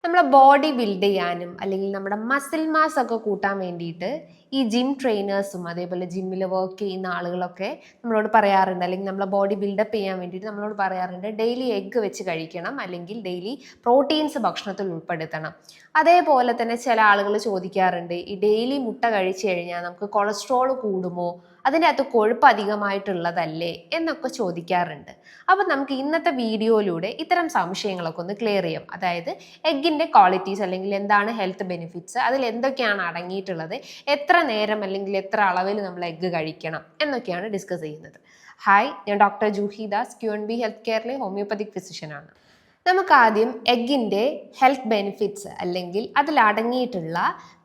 നമ്മളെ body build ചെയ്യാനും അല്ലെങ്കിൽ നമ്മുടെ മസിൽ മാസ് ഒക്കെ കൂട്ടാൻ വേണ്ടിയിട്ട് ഈ ജിം ട്രെയിനേഴ്സും അതേപോലെ ജിമ്മിൽ വർക്ക് ചെയ്യുന്ന ആളുകളൊക്കെ നമ്മളോട് പറയാറുണ്ട്, അല്ലെങ്കിൽ നമ്മളെ ബോഡി ബിൽഡപ്പ് ചെയ്യാൻ വേണ്ടിയിട്ട് നമ്മളോട് പറയാറുണ്ട് ഡെയിലി എഗ്ഗ് വെച്ച് കഴിക്കണം, അല്ലെങ്കിൽ ഡെയിലി പ്രോട്ടീൻസ് ഭക്ഷണത്തിൽ ഉൾപ്പെടുത്തണം. അതേപോലെ തന്നെ ചില ആളുകൾ ചോദിക്കാറുണ്ട്, ഈ ഡെയിലി മുട്ട കഴിച്ചു കഴിഞ്ഞാൽ നമുക്ക് കൊളസ്ട്രോൾ കൂടുമോ, അതിൻ്റെ അകത്ത് കൊഴുപ്പ് അധികമായിട്ടുള്ളതല്ലേ എന്നൊക്കെ ചോദിക്കാറുണ്ട്. അപ്പം നമുക്ക് ഇന്നത്തെ വീഡിയോയിലൂടെ ഇത്തരം സംശയങ്ങളൊക്കെ ഒന്ന് ക്ലിയർ ചെയ്യാം. അതായത് എഗ്ഗിൻ്റെ ക്വാളിറ്റീസ് അല്ലെങ്കിൽ എന്താണ് ഹെൽത്ത് ബെനിഫിറ്റ്സ്, അതിൽ എന്തൊക്കെയാണ് അടങ്ങിയിട്ടുള്ളത്, എത്ര നേരം അല്ലെങ്കിൽ എത്ര അളവിൽ നമ്മൾ എഗ്ഗ് കഴിക്കണം എന്നൊക്കെയാണ് ഡിസ്കസ് ചെയ്യുന്നത്. ഹായ്, ഞാൻ doctor Juhi Das, QNB health കെയറിലെ ഹോമിയോപ്പതിക് ഫിസിഷ്യനാണ്. നമുക്ക് ആദ്യം എഗ്ഗിൻ്റെ ഹെൽത്ത് ബെനിഫിറ്റ്സ് അല്ലെങ്കിൽ അതിൽ അടങ്ങിയിട്ടുള്ള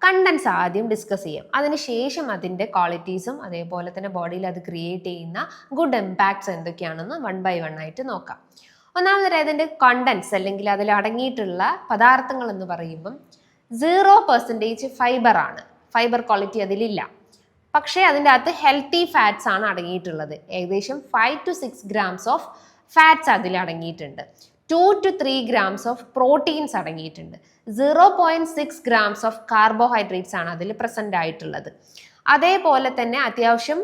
കണ്ടൻസ് ആദ്യം ഡിസ്കസ് ചെയ്യാം. അതിനുശേഷം അതിൻ്റെ ക്വാളിറ്റീസും അതേപോലെ തന്നെ ബോഡിയിൽ അത് ക്രിയേറ്റ് ചെയ്യുന്ന ഗുഡ് ഇമ്പാക്ട്സ് എന്തൊക്കെയാണെന്ന് വൺ ബൈ വൺ ആയിട്ട് നോക്കാം. ഒന്നാമതായി അതിൻ്റെ കണ്ടൻസ് അല്ലെങ്കിൽ അതിൽ അടങ്ങിയിട്ടുള്ള പദാർത്ഥങ്ങൾ എന്ന് പറയുമ്പം 0% ഫൈബർ ആണ്. ഫൈബർ ക്വാളിറ്റി അതിലില്ല. പക്ഷേ അതിൻ്റെ അകത്ത് ഹെൽത്തി ഫാറ്റ്സ് ആണ് അടങ്ങിയിട്ടുള്ളത്. ഏകദേശം 5 to 6 grams ഓഫ് ഫാറ്റ്സ് അതിൽ അടങ്ങിയിട്ടുണ്ട്. 2 to 3 grams ഓഫ് പ്രോട്ടീൻസ് അടങ്ങിയിട്ടുണ്ട്. 0.6 grams ഓഫ് കാർബോഹൈഡ്രേറ്റ്സ് ആണ് അതിൽ പ്രസന്റ് ആയിട്ടുള്ളത്. അതേപോലെ തന്നെ അത്യാവശ്യം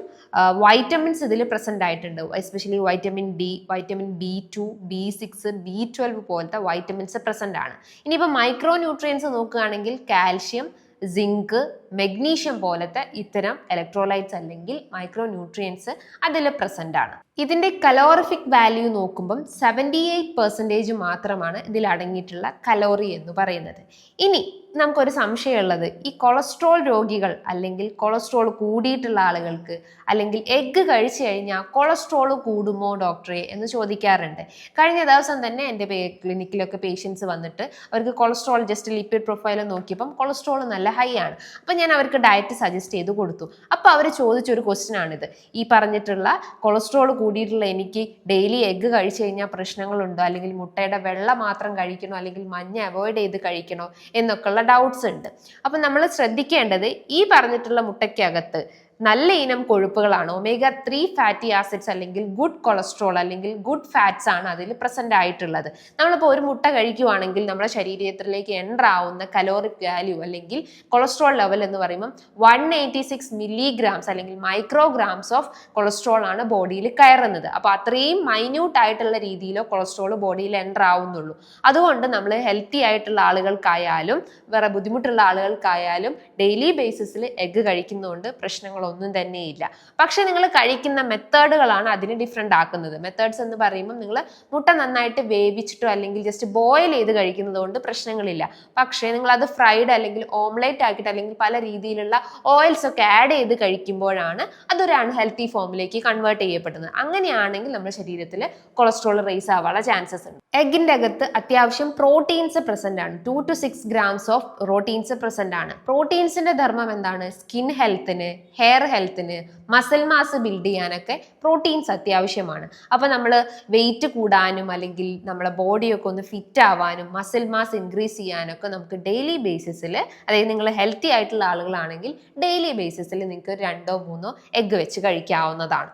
വൈറ്റമിൻസ് ഇതിൽ പ്രസന്റ് ആയിട്ടുണ്ട്. Especially vitamin D, vitamin B2, B6, B12 പോലത്തെ വൈറ്റമിൻസ് പ്രസന്റ് ആണ്. ഇനിയിപ്പോൾ മൈക്രോ ന്യൂട്രിയൻസ് നോക്കുകയാണെങ്കിൽ കാൽഷ്യം, സിങ്ക്, മെഗ്നീഷ്യം പോലത്തെ ഇത്തരം ഇലക്ട്രോലൈറ്റ്സ് അല്ലെങ്കിൽ മൈക്രോ ന്യൂട്രിയൻസ് അതിൽ പ്രസന്റ് ആണ്. ഇതിന്റെ കലോറിഫിക് വാല്യൂ നോക്കുമ്പം 78% മാത്രമാണ് ഇതിൽ അടങ്ങിയിട്ടുള്ള കലോറി എന്ന് പറയുന്നത്. ഇനി നമുക്കൊരു സംശയമുള്ളത്, ഈ കൊളസ്ട്രോൾ രോഗികൾ അല്ലെങ്കിൽ കൊളസ്ട്രോൾ കൂടിയിട്ടുള്ള ആളുകൾക്ക് അല്ലെങ്കിൽ എഗ്ഗ് കഴിച്ചു കഴിഞ്ഞാൽ കൊളസ്ട്രോൾ കൂടുമോ ഡോക്ടറെ എന്ന് ചോദിക്കാറുണ്ട്. കഴിഞ്ഞ ദിവസം തന്നെ എൻ്റെ ക്ലിനിക്കിലൊക്കെ പേഷ്യൻസ് വന്നിട്ട് അവർക്ക് കൊളസ്ട്രോൾ ജസ്റ്റ് ലിപ്പിഡ് പ്രൊഫൈൽ നോക്കിയപ്പം കൊളസ്ട്രോൾ നല്ല ഹൈ ആണ്. അപ്പം ഞാൻ അവർക്ക് ഡയറ്റ് സജസ്റ്റ് ചെയ്ത് കൊടുത്തു. അപ്പോൾ അവർ ചോദിച്ചൊരു ക്വസ്റ്റ്യൻ ആണിത്, ഈ പറഞ്ഞിട്ടുള്ള കൊളസ്ട്രോൾ കൂടിയിട്ടുള്ള എനിക്ക് ഡെയിലി എഗ്ഗ് കഴിച്ചു കഴിഞ്ഞാൽ പ്രശ്നങ്ങളുണ്ടോ, അല്ലെങ്കിൽ മുട്ടയുടെ വെള്ള മാത്രം കഴിക്കണോ അല്ലെങ്കിൽ മഞ്ഞ അവോയ്ഡ് ചെയ്ത് കഴിക്കണോ എന്നൊക്കെയുള്ള ഡൗട്ട്സ് ഉണ്ട്. അപ്പം നമ്മൾ ശ്രദ്ധിക്കേണ്ടത്, ഈ പറഞ്ഞിട്ടുള്ള മുട്ടയ്ക്കകത്ത് നല്ല ഇനം കൊഴുപ്പുകളാണ്, omega-3 ഫാറ്റി ആസിഡ്സ് അല്ലെങ്കിൽ ഗുഡ് കൊളസ്ട്രോൾ അല്ലെങ്കിൽ ഗുഡ് ഫാറ്റ്സ് ആണ് അതിൽ പ്രസന്റ് ആയിട്ടുള്ളത്. നമ്മളിപ്പോൾ ഒരു മുട്ട കഴിക്കുവാണെങ്കിൽ നമ്മുടെ ശരീരത്തിലേക്ക് എൻ്റർ ആവുന്ന കലോറിക് വാല്യൂ അല്ലെങ്കിൽ കൊളസ്ട്രോൾ ലെവൽ എന്ന് പറയുമ്പോൾ 186 മില്ലിഗ്രാംസ് അല്ലെങ്കിൽ മൈക്രോഗ്രാംസ് ഓഫ് കൊളസ്ട്രോൾ ആണ് ബോഡിയിൽ കയറുന്നത്. അപ്പോൾ അത്രയും മൈന്യൂട്ട് ആയിട്ടുള്ള രീതിയിലോ കൊളസ്ട്രോൾ ബോഡിയിൽ എൻ്റർ ആവുന്നുള്ളൂ. അതുകൊണ്ട് നമ്മൾ ഹെൽത്തി ആയിട്ടുള്ള ആളുകൾക്കായാലും വേറെ ബുദ്ധിമുട്ടുള്ള ആളുകൾക്കായാലും ഡെയിലി ബേസിസിൽ എഗ്ഗ് കഴിക്കുന്നതുകൊണ്ട് പ്രശ്നങ്ങളൊന്നും തന്നെയില്ല. പക്ഷെ നിങ്ങൾ കഴിക്കുന്ന മെത്തേഡുകളാണ് അതിന് ഡിഫറെൻ്റ് ആക്കുന്നത്. മെത്തേഡ്സ് എന്ന് പറയുമ്പോൾ നിങ്ങൾ മുട്ട നന്നായിട്ട് വേവിച്ചിട്ടോ അല്ലെങ്കിൽ ജസ്റ്റ് ബോയിൽ ചെയ്ത് കഴിക്കുന്നത് കൊണ്ട് പ്രശ്നങ്ങളില്ല. പക്ഷേ നിങ്ങൾ അത് ഫ്രൈഡ് അല്ലെങ്കിൽ ഓംലേറ്റ് ആക്കിയിട്ട് അല്ലെങ്കിൽ പല രീതിയിലുള്ള ഓയിൽസ് ഒക്കെ ആഡ് ചെയ്ത് കഴിക്കുമ്പോഴാണ് അതൊരു അൺഹെൽത്തി ഫോമിലേക്ക് കൺവേർട്ട് ചെയ്യപ്പെടുന്നത്. അങ്ങനെയാണെങ്കിൽ നമ്മുടെ ശരീരത്തിൽ കൊളസ്ട്രോൾ റേസ് ആവാനുള്ള ചാൻസസ് ഉണ്ട്. എഗ്ഗിൻ്റെ അകത്ത് അത്യാവശ്യം പ്രോട്ടീൻസ് പ്രസന്റ് ആണ്. 2 to 6 grams of proteins present ആണ്. പ്രോട്ടീൻസിന്റെ ധർമ്മം എന്താണ്? സ്കിൻ ഹെൽത്തിന്, ഹെയർ ഹെൽത്തിന്, മസിൽ മാസ് ബിൽഡ് ചെയ്യാനൊക്കെ പ്രോട്ടീൻസ് അത്യാവശ്യമാണ്. അപ്പോൾ നമ്മൾ വെയിറ്റ് കൂടാനും അല്ലെങ്കിൽ നമ്മളെ ബോഡിയൊക്കെ ഒന്ന് ഫിറ്റ് ആവാനും മസിൽ മാസ് ഇൻക്രീസ് ചെയ്യാനൊക്കെ നമുക്ക് ഡെയിലി ബേസിസിൽ, അതായത് നിങ്ങൾ ഹെൽത്തി ആയിട്ടുള്ള ആളുകളാണെങ്കിൽ ഡെയിലി ബേസിസിൽ നിങ്ങൾക്ക് 2 or 3 എഗ്ഗ് വെച്ച് കഴിക്കാവുന്നതാണ്.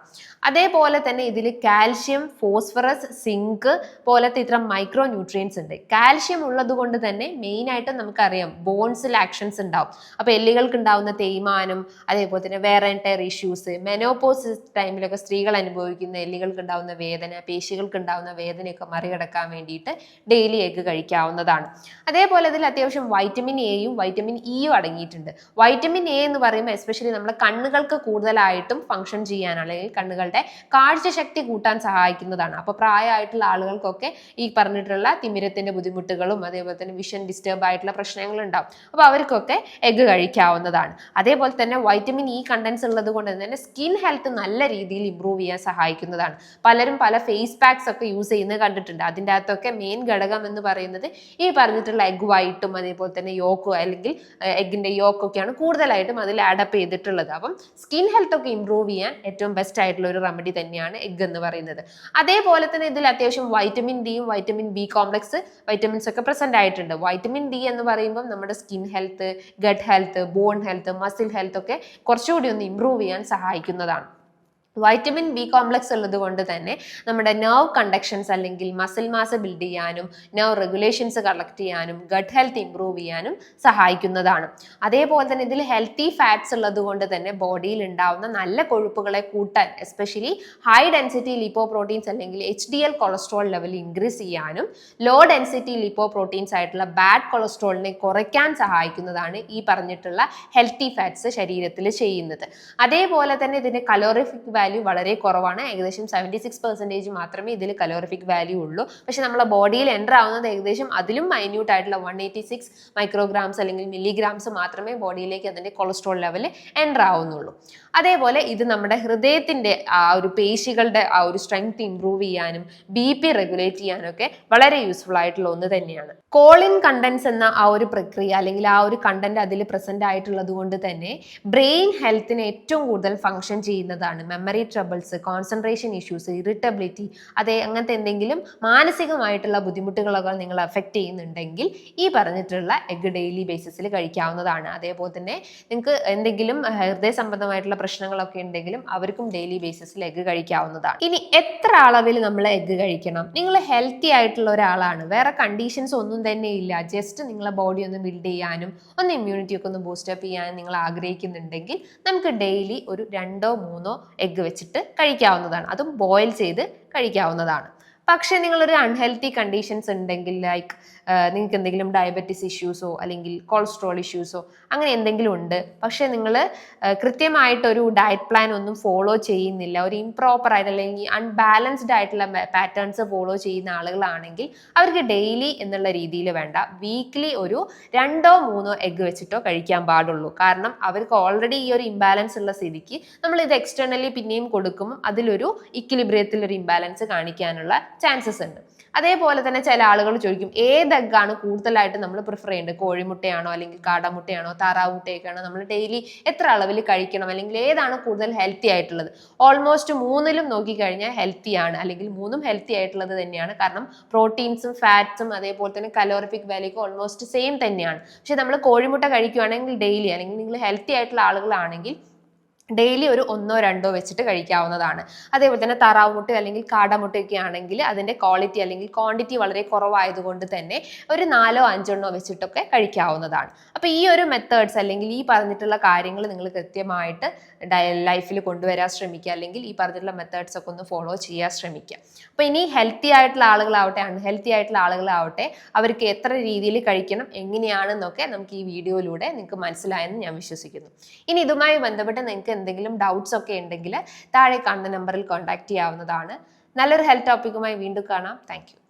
അതേപോലെ തന്നെ ഇതിൽ കാൽഷ്യം, ഫോസ്ഫറസ്, സിങ്ക് പോലത്തെ ഇത്തരം മൈക്രോ ന്യൂട്രിയൻസ് ഉണ്ട്. കാൽഷ്യം ഉള്ളത് കൊണ്ട് തന്നെ മെയിനായിട്ട് നമുക്കറിയാം ബോൺസിൽ ആക്ഷൻസ് ഉണ്ടാവും. അപ്പോൾ എല്ലുകൾക്ക് ഉണ്ടാവുന്ന തേയ്മാനം, അതേപോലെ തന്നെ വേറെ എൻറ്റയർ ഇഷ്യൂസ്, മെനോപോസ് ടൈമിലൊക്കെ സ്ത്രീകൾ അനുഭവിക്കുന്ന എല്ലുകൾക്ക് ഉണ്ടാവുന്ന വേദന, പേശികൾക്ക് ഉണ്ടാവുന്ന വേദനയൊക്കെ മറികടക്കാൻ വേണ്ടിയിട്ട് ഡെയിലി എഗ്ഗ് കഴിക്കാവുന്നതാണ്. അതേപോലെ ഇതിൽ അത്യാവശ്യം വൈറ്റമിൻ എയും വൈറ്റമിൻ ഇയും അടങ്ങിയിട്ടുണ്ട്. വൈറ്റമിൻ എ എന്ന് പറയുമ്പോൾ എസ്പെഷ്യലി നമ്മുടെ കണ്ണുകൾക്ക് കൂടുതലായിട്ടും ഫങ്ഷൻ ചെയ്യാൻ അല്ലെങ്കിൽ കണ്ണുകളുടെ കാഴ്ചശക്തി കൂട്ടാൻ സഹായിക്കുന്നതാണ്. അപ്പോൾ പ്രായമായിട്ടുള്ള ആളുകൾക്കൊക്കെ ഈ പറഞ്ഞിട്ടുള്ള തിമിരത്തിന്റെ ബുദ്ധിമുട്ടുകളും അതേപോലെ തന്നെ വിഷൻ ഡിസ്റ്റർബ് ആയിട്ടുള്ള പ്രശ്നങ്ങൾ ഉണ്ടാവും. അപ്പോൾ അവർക്കൊക്കെ എഗ്ഗ് കഴിക്കാവുന്നതാണ്. അതേപോലെ തന്നെ വൈറ്റമിൻ ഇ കണ്ടൻസ് ഉള്ളത് കൊണ്ട് തന്നെ സ്കിൻ ഹെൽത്ത് നല്ല രീതിയിൽ ഇംപ്രൂവ് ചെയ്യാൻ സഹായിക്കുന്നതാണ്. പലരും പല ഫേസ് പാക്സ് ഒക്കെ യൂസ് ചെയ്യുന്നത് കണ്ടിട്ടുണ്ട്. അതിൻ്റെ അകത്തൊക്കെ മെയിൻ ഘടകം എന്ന് പറയുന്നത് ഈ പറഞ്ഞിട്ടുള്ള എഗ് വൈറ്റും അതേപോലെ തന്നെ യോക്കും അല്ലെങ്കിൽ എഗ്ഗിന്റെ യോക്കൊക്കെയാണ് കൂടുതലായിട്ടും അതിൽ ആഡപ്പ് ചെയ്തിട്ടുള്ളത്. അപ്പം സ്കിൻ ഹെൽത്ത് ഒക്കെ ഇംപ്രൂവ് ചെയ്യാൻ ഏറ്റവും ബെസ്റ്റ് ആയിട്ടുള്ള ഒരു റെമഡി തന്നെയാണ് എഗ്ഗ് എന്ന് പറയുന്നത്. അതേപോലെ തന്നെ ഇതിൽ അത്യാവശ്യം വൈറ്റമിൻ ഡിയും വൈറ്റമിൻ ബി കോംപ്ലക്സ് വൈറ്റമിൻസ് ഒക്കെ പ്രസന്റ് ആയിട്ടുണ്ട്. വൈറ്റമിൻ ഡി എന്ന് പറയുമ്പോൾ നമ്മുടെ skin health, gut health, bone health, muscle health ഒക്കെ കുറച്ചുകൂടി ഒന്ന് ഇംപ്രൂവ് ചെയ്യാൻ സഹായിക്കുന്നതാണ്. വൈറ്റമിൻ ബി കോംപ്ലക്സ് ഉള്ളത് കൊണ്ട് തന്നെ നമ്മുടെ നെർവ് കണ്ടക്ഷൻസ് അല്ലെങ്കിൽ മസിൽ മാസ് ബിൽഡ് ചെയ്യാനും നെർവ് റെഗുലേഷൻസ് കളക്ട് ചെയ്യാനും ഗട്ട് ഹെൽത്ത് ഇംപ്രൂവ് ചെയ്യാനും സഹായിക്കുന്നതാണ്. അതേപോലെ തന്നെ ഇതിൽ ഹെൽത്തി ഫാറ്റ്സ് ഉള്ളത് കൊണ്ട് തന്നെ ബോഡിയിൽ ഉണ്ടാവുന്ന നല്ല കൊഴുപ്പുകളെ കൂട്ടാൻ, എസ്പെഷ്യലി ഹൈ ഡെൻസിറ്റി ലിപ്പോപ്രോട്ടീൻസ് അല്ലെങ്കിൽ HDL കൊളസ്ട്രോൾ ലെവൽ ഇൻക്രീസ് ചെയ്യാനും ലോ ഡെൻസിറ്റി ലിപ്പോപ്രോട്ടീൻസ് ആയിട്ടുള്ള ബാഡ് കൊളസ്ട്രോളിനെ കുറയ്ക്കാൻ സഹായിക്കുന്നതാണ് ഈ പറഞ്ഞിട്ടുള്ള ഹെൽത്തി ഫാറ്റ്സ് ശരീരത്തിൽ ചെയ്യുന്നത്. അതേപോലെ തന്നെ ഇതിന്റെ കലോറിഫിക് വാല്യൂ വളരെ കുറവാണ്. ഏകദേശം 76% മാത്രമേ ഇതിൽ കലോറിഫിക് വാല്യൂ ഉള്ളൂ. പക്ഷെ നമ്മളെ ബോഡിയിൽ എൻ്റർ ആവുന്നത് ഏകദേശം അതിലും മൈന്യൂട്ട് ആയിട്ടുള്ള 186 മൈക്രോഗ്രാംസ് അല്ലെങ്കിൽ മില്ലിഗ്രാംസ് മാത്രമേ ബോഡിയിലേക്ക് അതിന്റെ കൊളസ്ട്രോൾ ലെവൽ എൻ്റർ ആവുന്നുള്ളൂ. അതേപോലെ ഇത് നമ്മുടെ ഹൃദയത്തിന്റെ ആ ഒരു പേശികളുടെ ആ ഒരു സ്ട്രെങ്ത് ഇംപ്രൂവ് ചെയ്യാനും BP റെഗുലേറ്റ് ചെയ്യാനും ഒക്കെ വളരെ യൂസ്ഫുൾ ആയിട്ടുള്ള ഒന്ന് തന്നെയാണ്. കോളിൻ കണ്ടൻസ് എന്ന ആ ഒരു പ്രക്രിയ അല്ലെങ്കിൽ ആ ഒരു കണ്ടന്റ് അതിൽ പ്രസന്റ് ആയിട്ടുള്ളത് കൊണ്ട് തന്നെ ബ്രെയിൻ ഹെൽത്തിന് ഏറ്റവും കൂടുതൽ ഫങ്ഷൻ ചെയ്യുന്നതാണ്. Memory troubles, concentration issues, irritability, അങ്ങനത്തെ എന്തെങ്കിലും മാനസികമായിട്ടുള്ള ബുദ്ധിമുട്ടുകളൊക്കെ നിങ്ങൾ അഫക്റ്റ് ചെയ്യുന്നുണ്ടെങ്കിൽ ഈ പറഞ്ഞിട്ടുള്ള എഗ് ഡെയിലി ബേസിസിൽ കഴിക്കാവുന്നതാണ്. അതേപോലെ തന്നെ നിങ്ങൾക്ക് എന്തെങ്കിലും ഹൃദയ സംബന്ധമായിട്ടുള്ള പ്രശ്നങ്ങളൊക്കെ ഉണ്ടെങ്കിലും അവർക്കും ഡെയിലി ബേസിസിൽ എഗ് കഴിക്കാവുന്നതാണ്. ഇനി എത്ര അളവിൽ നമ്മൾ എഗ് കഴിക്കണം? നിങ്ങൾ ഹെൽത്തി ആയിട്ടുള്ള ഒരാളാണ്, വേറെ കണ്ടീഷൻസ് ഒന്നും തന്നെ ഇല്ല, ജസ്റ്റ് നിങ്ങളെ ബോഡി ഒന്ന് ബിൽഡ് ചെയ്യാനും ഒന്ന് ഇമ്മ്യൂണിറ്റി ഒക്കെ ഒന്ന് ബൂസ്റ്റപ്പ് ചെയ്യാനും നിങ്ങൾ ആഗ്രഹിക്കുന്നുണ്ടെങ്കിൽ നമുക്ക് ഡെയിലി ഒരു 2-3 എഗ് വെച്ചിട്ട് കഴിക്കാവുന്നതാണ്. അതും ബോയിൽ ചെയ്ത് കഴിക്കാവുന്നതാണ്. പക്ഷേ നിങ്ങളൊരു അൺഹെൽത്തി കണ്ടീഷൻസ് ഉണ്ടെങ്കിൽ, ലൈക്ക് നിങ്ങൾക്ക് എന്തെങ്കിലും ഡയബറ്റിസ് ഇഷ്യൂസോ അല്ലെങ്കിൽ കൊളസ്ട്രോൾ ഇഷ്യൂസോ അങ്ങനെ എന്തെങ്കിലും ഉണ്ട്, പക്ഷേ നിങ്ങൾ കൃത്യമായിട്ടൊരു ഡയറ്റ് പ്ലാൻ ഒന്നും ഫോളോ ചെയ്യുന്നില്ല, ഒരു ഇംപ്രോപ്പർ ആയിട്ട് അല്ലെങ്കിൽ അൺബാലൻസ്ഡ് ആയിട്ടുള്ള പാറ്റേൺസ് ഫോളോ ചെയ്യുന്ന ആളുകളാണെങ്കിൽ അവർക്ക് ഡെയിലി എന്നുള്ള രീതിയിൽ വേണ്ട, വീക്ക്ലി ഒരു 2-3 എഗ് വെച്ചിട്ടോ കഴിക്കാൻ പാടുള്ളൂ. കാരണം അവർക്ക് ഓൾറെഡി ഈ ഒരു ഇംബാലൻസ് ഉള്ള സ്ഥിതിക്ക് നമ്മൾ ഇത് എക്സ്റ്റേണലി പിന്നെയും കൊടുക്കുമ്പോൾ അതിലൊരു ഇക്വിലിബ്രിയത്തിൽ ഒരു ഇംബാലൻസ് കാണിക്കാനുള്ള ചാൻസസ് ഉണ്ട്. അതേപോലെ തന്നെ ചില ആളുകൾ ചോദിക്കും, ഏത് എഗ്ഗാണ് കൂടുതലായിട്ട് നമ്മൾ പ്രിഫർ ചെയ്യേണ്ടത്? കോഴിമുട്ടയാണോ അല്ലെങ്കിൽ കാടമുട്ടയാണോ താറാവ് മുട്ടയൊക്കെയാണോ നമ്മൾ ഡെയിലി എത്ര അളവിൽ കഴിക്കണം, അല്ലെങ്കിൽ ഏതാണ് കൂടുതൽ ഹെൽത്തി ആയിട്ടുള്ളത്? ഓൾമോസ്റ്റ് 3ലും നോക്കിക്കഴിഞ്ഞാൽ ഹെൽത്തി ആണ്, അല്ലെങ്കിൽ 3ഉം ഹെൽത്തി ആയിട്ടുള്ളത് തന്നെയാണ്. കാരണം പ്രോട്ടീൻസും ഫാറ്റ്സും അതേപോലെ തന്നെ കലോറിഫിക് വാല്യൂ ഓൾമോസ്റ്റ് സെയിം തന്നെയാണ്. പക്ഷെ നമ്മൾ കോഴിമുട്ട കഴിക്കുകയാണെങ്കിൽ ഡെയിലി, അല്ലെങ്കിൽ നിങ്ങൾ ഹെൽത്തി ആയിട്ടുള്ള ആളുകളാണെങ്കിൽ ഡെയിലി ഒരു 1-2 വെച്ചിട്ട് കഴിക്കാവുന്നതാണ്. അതേപോലെ തന്നെ താറാവ് മുട്ട അല്ലെങ്കിൽ കാടമുട്ടയൊക്കെ ആണെങ്കിൽ അതിൻ്റെ ക്വാളിറ്റി അല്ലെങ്കിൽ ക്വാണ്ടിറ്റി വളരെ കുറവായതുകൊണ്ട് തന്നെ ഒരു 4-5 വെച്ചിട്ടൊക്കെ കഴിക്കാവുന്നതാണ്. അപ്പോൾ ഈ ഒരു മെത്തേഡ്സ് അല്ലെങ്കിൽ ഈ പറഞ്ഞിട്ടുള്ള കാര്യങ്ങൾ നിങ്ങൾ കൃത്യമായിട്ട് ലൈഫിൽ കൊണ്ടുവരാൻ ശ്രമിക്കുക, അല്ലെങ്കിൽ ഈ പറഞ്ഞിട്ടുള്ള മെത്തേഡ്സ് ഒക്കെ ഒന്ന് ഫോളോ ചെയ്യാൻ ശ്രമിക്കുക. അപ്പോൾ ഇനി ഹെൽത്തി ആയിട്ടുള്ള ആളുകളാവട്ടെ അൺഹെൽത്തി ആയിട്ടുള്ള ആളുകളാവട്ടെ അവർക്ക് എത്ര രീതിയിൽ കഴിക്കണം എങ്ങനെയാണെന്നൊക്കെ നമുക്ക് ഈ വീഡിയോയിലൂടെ നിങ്ങൾക്ക് മനസ്സിലായെന്ന് ഞാൻ വിശ്വസിക്കുന്നു. ഇനി ഇതുമായി ബന്ധപ്പെട്ട് നിങ്ങൾക്ക് എന്തെങ്കിലും ഡൗട്ട്സ് ഒക്കെ ഉണ്ടെങ്കിൽ താഴെ കാണുന്ന നമ്പറിൽ കോൺടാക്ട് ചെയ്യാവുന്നതാണ്. നല്ലൊരു ഹെൽത്ത് ടോപ്പിക്കുമായി വീണ്ടും കാണാം. താങ്ക്